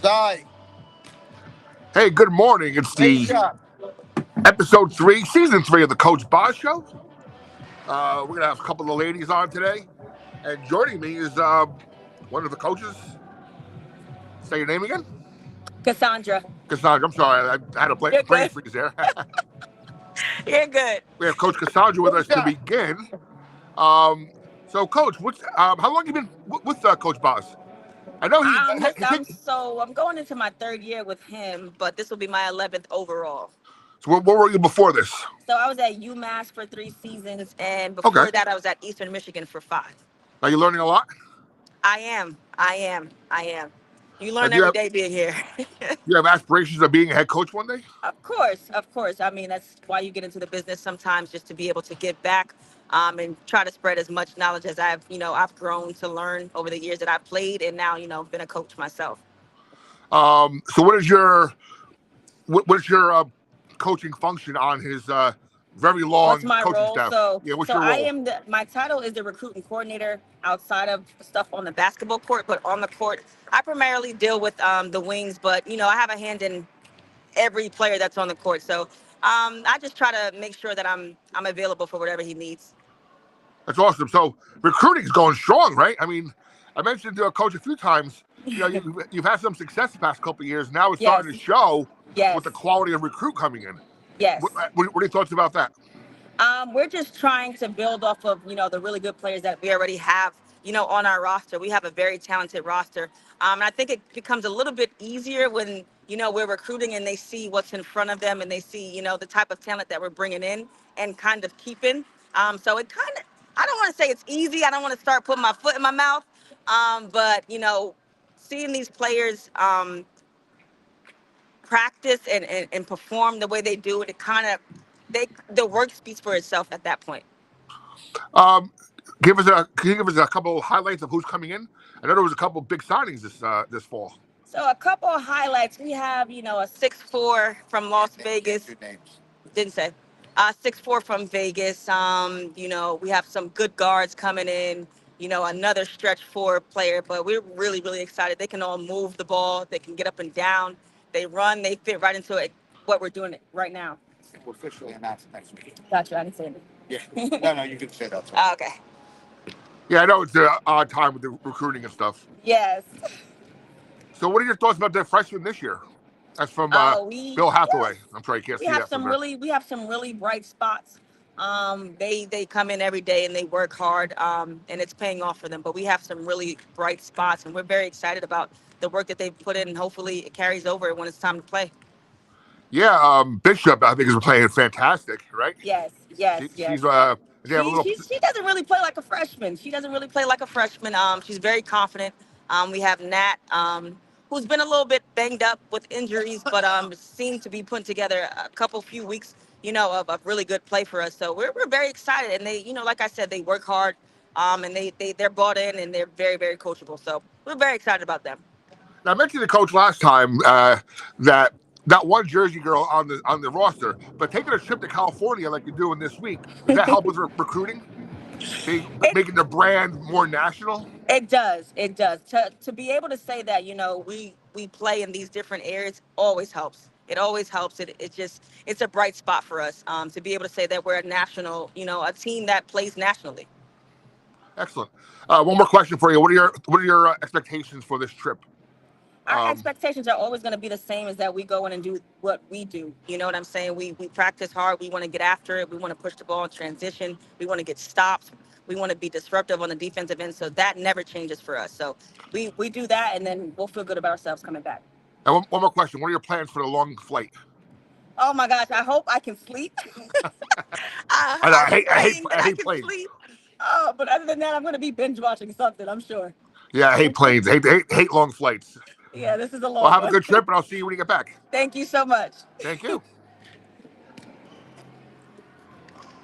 Die. Hey, good morning. It's Great the shot. episode 3, season 3 of the Coach BOZZ Show. We're gonna have a couple of ladies on today, and joining me is one of the coaches. Say your name again. Cassandra. Cassandra. I'm sorry, I had a You're brain good. freeze there. You're good. We have Coach Cassandra with Great us to shot. begin. Um, so, Coach, how long you been with Coach BOZZ? I know he. I'm going into my third year with him, but this will be my 11th overall. So, what were you before this? So I was at UMass for 3 seasons, and Okay. before that, I was at Eastern Michigan for 5. Are you learning a lot? I am. I am. I am. You learn Do you every have day being here. aspirations of being a head coach one day? Of course, of course. I mean, that's why you get into the business sometimes, just to be able to give back, and try to spread as much knowledge as I've grown to learn over the years that I've played, and now, been a coach myself. So, what is your coaching function on his very What's long my coaching role? staff? So, Yeah, what's so your I role? am my title is the recruiting coordinator outside of stuff on the basketball court, but on the court, I primarily deal with the wings, but I have a hand in every player that's on the court. So, I just try to make sure that I'm available for whatever he needs. That's awesome. So recruiting's going strong, right? I mean, I mentioned to a coach a few times. You've had some success the past couple of years. Now it's Yes, starting to show with yes, the quality of recruit coming in. What, yes. what are your thoughts about that? We're just trying to build off of, the really good players that we already have, on our roster. We have a very talented roster. And I think it becomes a little bit easier when, we're recruiting and they see what's in front of them and they see, the type of talent that we're bringing in and kind of keeping. So it kind of, I don't want to say it's easy. I don't want to start putting my foot in my mouth. But, seeing these players practice and perform the way they do it, it kind of, the work speaks for itself at that point. Um, can you give us a couple of highlights of who's coming in? I know there was a couple of big signings this fall. So a couple of highlights. We have, a 6'4" from Las Vegas. Names. Didn't say. 6'4" from Vegas. We have some good guards coming in. Another stretch 4 player, but we're really, really excited. They can all move the ball. They can get up and down. They run. They fit right into it. What we're doing right now. We'll officially announce it next week. Gotcha. I didn't say it. Yeah. No, you can say that. Okay. Yeah, I know it's an odd time with the recruiting and stuff. Yes. So, what are your thoughts about the freshmen this year? That's from Bill Hathaway. I'm sorry, you can't we see have that from some there. really we have some really bright spots. They come in every day and they work hard, and it's paying off for them. But we have some really bright spots, and we're very excited about the work that they've put in. And hopefully, it carries over when it's time to play. Yeah, Bishop, I think, is playing fantastic, right? Yes, yes, She's yes. they have a little. She doesn't really play like a freshman. She doesn't really play like a freshman. She's very confident. We have Nat, who's been a little bit banged up with injuries, but seemed to be putting together a few weeks, of really good play for us. So we're very excited, and they, like I said, they work hard, and they're bought in, and they're very, very coachable. So we're very excited about them. Now, I mentioned to the coach last time that that one Jersey girl on the roster, but taking a trip to California like you're doing this week, does that help with recruiting? It Making the brand more national? It does. It does. To be able to say that, we play in these different areas always helps. It always helps. It's a bright spot for us. To be able to say that we're a national, a team that plays nationally. Excellent. One more question for you. What are your expectations for this trip? Our expectations are always going to be the same, as that we go in and do what we do. You know what I'm saying? We practice hard. We want to get after it. We want to push the ball in transition. We want to get stops. We want to be disruptive on the defensive end. So that never changes for us. So we do that, and then we'll feel good about ourselves coming back. And one more question. What are your plans for the long flight? Oh my gosh, I hope I can sleep. I hate Can planes. sleep. Oh, but other than that, I'm going to be binge watching something, I'm sure. Yeah, I hate planes. Hate long flights. Yeah, this is a Well, long have a one. good trip, and I'll see you when you get back. Thank you so much. Thank you.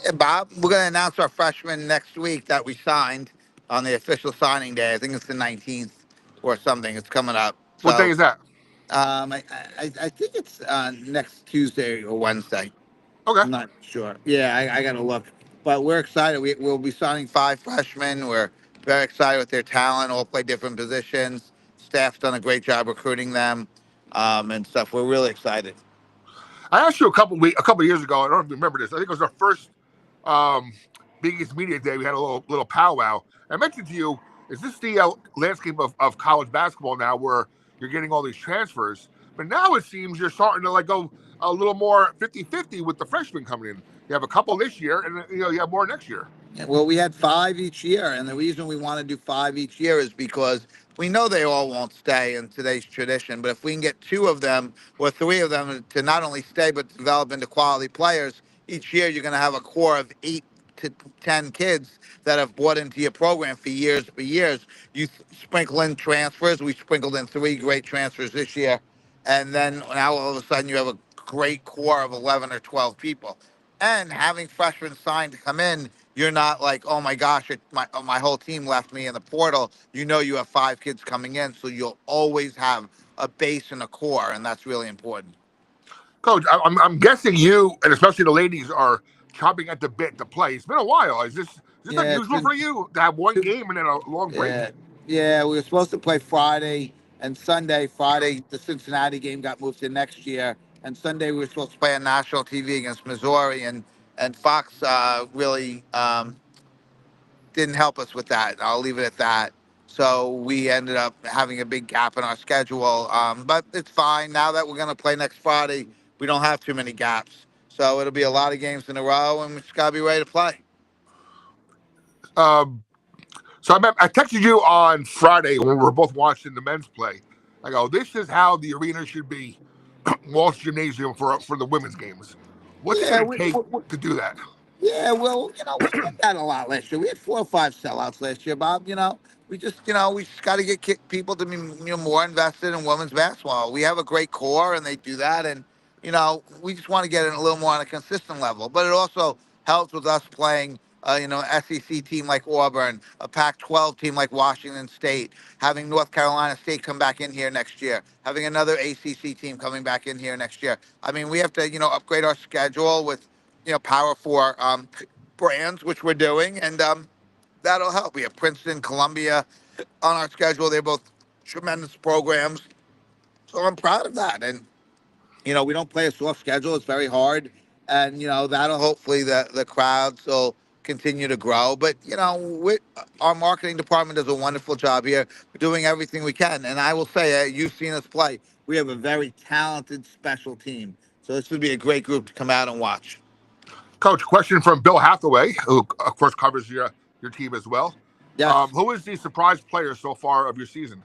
Hey, Bob, we're going to announce our freshmen next week that we signed on the official signing day. I think it's the 19th or something. It's coming up. What day So is that? I think it's next Tuesday or Wednesday. Okay. I'm not sure. Yeah, I got to look. But we're excited. We'll be signing 5 freshmen. We're very excited with their talent. All play different positions. staff's done a great job recruiting them and stuff. We're really excited. I asked you a couple of years ago. I don't know if you remember this. I think it was our first um, biggest media day. We had a little powwow. I mentioned to you, is this the landscape of college basketball now, where you're getting all these transfers? But now it seems you're starting to like go a little more 50-50 with the freshmen coming in. You have a couple this year, and you have more next year. Yeah, well, we had five each year, and the reason we want to do five each year is because we know they all won't stay in today's tradition. But if we can get two of them or three of them to not only stay but develop into quality players, each year you're going to have a core of 8 to 10 kids that have bought into your program for years. You sprinkle in transfers. We sprinkled in three great transfers this year, and then now all of a sudden you have a great core of 11 or 12 people. And having freshmen signed to come in, you're not like, oh my gosh, my whole team left me in the portal. You know you have five kids coming in, so you'll always have a base and a core, and that's really important. Coach, I'm guessing you and especially the ladies are chopping at the bit to play. It's been a while. Is this Yeah, it's unusual been for you to have one game and then a long break? yeah, yeah. We were supposed to play Friday and Sunday. Friday, the Cincinnati game got moved to next year, and Sunday we were supposed to play on national TV against Missouri, and Fox really didn't help us with that. I'll leave it at that. So we ended up having a big gap in our schedule. But it's fine. Now that we're going to play next Friday, we don't have too many gaps. So it'll be a lot of games in a row, and we just got to be ready to play. Um, I texted you on Friday when we were both watching the men's play. I go, this is how the arena should be, Walsh Gymnasium for the women's games. What's it Yeah, going to take to do that? yeah, well, we did that a lot last year. We had 4 or 5 sellouts last year, Bob. We just got to get people to be more invested in women's basketball. We have a great core, and they do that, and we just want to get it a little more on a consistent level. But it also helps with us playing, SEC team like Auburn, a Pac-12 team like Washington State, having North Carolina State come back in here next year, having another ACC team coming back in here next year. I mean, we have to, upgrade our schedule with Power Four brands, which we're doing, and that'll help. We have Princeton, Columbia on our schedule. They're both tremendous programs, so I'm proud of that. And we don't play a soft schedule; it's very hard, and that'll hopefully the crowds will continue to grow. But our marketing department does a wonderful job here. We're doing everything we can, and I will say, you've seen us play. We have a very talented special team, so this would be a great group to come out and watch. Coach, question from Bill Hathaway, who of course covers your team as well. Yes. Who is the surprise player so far of your season?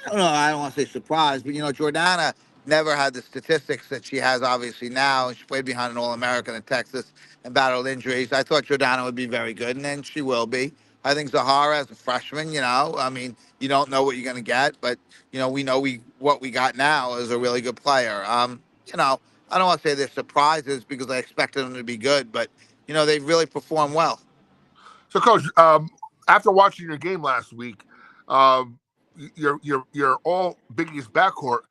I don't know. I don't want to say surprised, but Jordana never had the statistics that she has obviously now. She played behind an All-American in Texas and battled injuries. I thought Jordana would be very good, and then she will be. I think Zahara as a freshman, I mean, you don't know what you're going to get, but we know what we got now is a really good player. I don't want to say they're surprises because I expected them to be good, but they've really performed well. So, Coach, after watching your game last week, um, your all Big East backcourt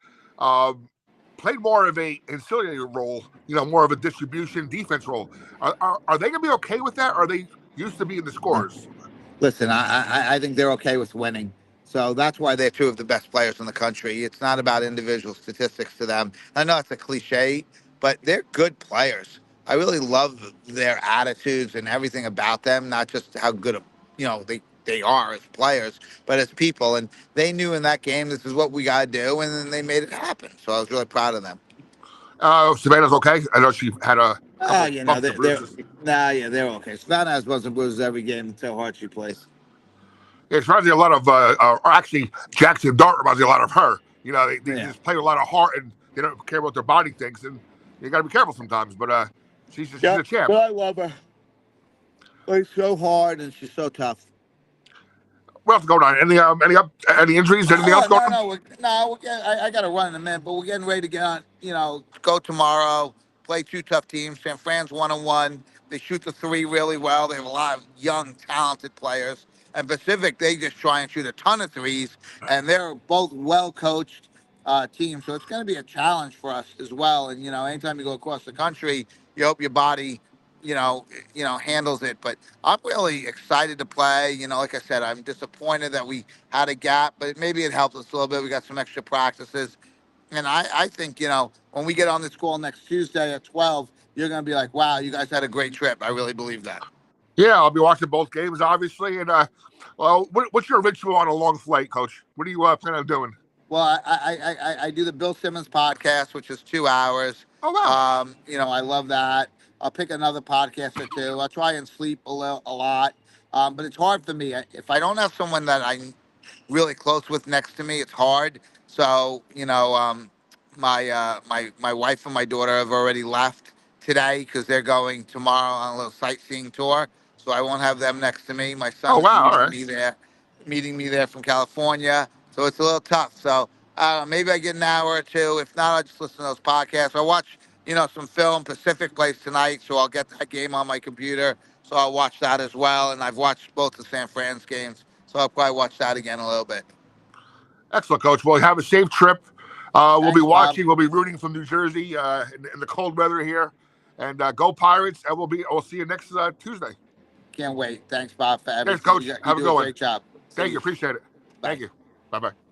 um, played more of a ancillary role, more of a distribution defense role. Are they going to be okay with that? Or are they used to being the scorers? Listen, I think they're okay with winning. So that's why they're two of the best players in the country. It's not about individual statistics to them. I know it's a cliche, but they're good players. I really love their attitudes and everything about them, not just how good they are as players, but as people. And they knew in that game this is what we got to do, and then they made it happen. So I was really proud of them. Savannah's okay. I know she had a Oh, couple bumps and bruises. yeah, they're okay. Savannah has bumps and bruises every game until hard she plays. Yeah, it reminds me a lot of, or actually, Jackson Dart reminds me a lot of her. They Yeah. just play with a lot of heart and they don't care what their body thinks. And you got to be careful sometimes. But she's a Yep. champ. But I love her. Plays so hard and she's so tough. What else going on? Any injuries? Anything else Oh, going no, on? no, we're getting, I got to run in a minute, but we're getting ready to get on. Go tomorrow. Play two tough teams. San Fran's 1-1. They shoot the three really well. They have a lot of young, talented players. And Pacific, they just try and shoot a ton of threes, and they're both well coached teams. So it's going to be a challenge for us as well. And anytime you go across the country, you hope your body handles it. But I'm really excited to play. Like I said, I'm disappointed that we had a gap, but maybe it helped us a little bit. We got some extra practices. And I think, when we get on this call next Tuesday at 12, you're going to be like, wow, you guys had a great trip. I really believe that. Yeah, I'll be watching both games, obviously. And well, what's your ritual on a long flight, Coach? What do you plan on doing? Well, I do the Bill Simmons podcast, which is 2 hours. Oh wow. I love that. I'll pick another podcast or two. I'll try and sleep a lot. But it's hard for me. If I don't have someone that I'm really close with next to me, it's hard. So, my wife and my daughter have already left today because they're going tomorrow on a little sightseeing tour. So I won't have them next to me. My Oh son is wow. All right. meeting me there from California. So it's a little tough. So maybe I get an hour or two. If not, I'll just listen to those podcasts. I'll watch, some film. Pacific plays tonight, so I'll get that game on my computer. So I'll watch that as well. And I've watched both the San Fran's games, so I'll probably watch that again a little bit. Excellent, Coach. Well, have a safe trip. We'll be Thanks, Bob. watching. We'll be rooting from New Jersey in the cold weather here, and go Pirates. And we'll see you next Tuesday. Can't wait. Thanks, Bob, for Thanks, everything. Coach. You Have a do good a one. great job. Thank See you. Appreciate it. Bye. Thank you. Bye bye.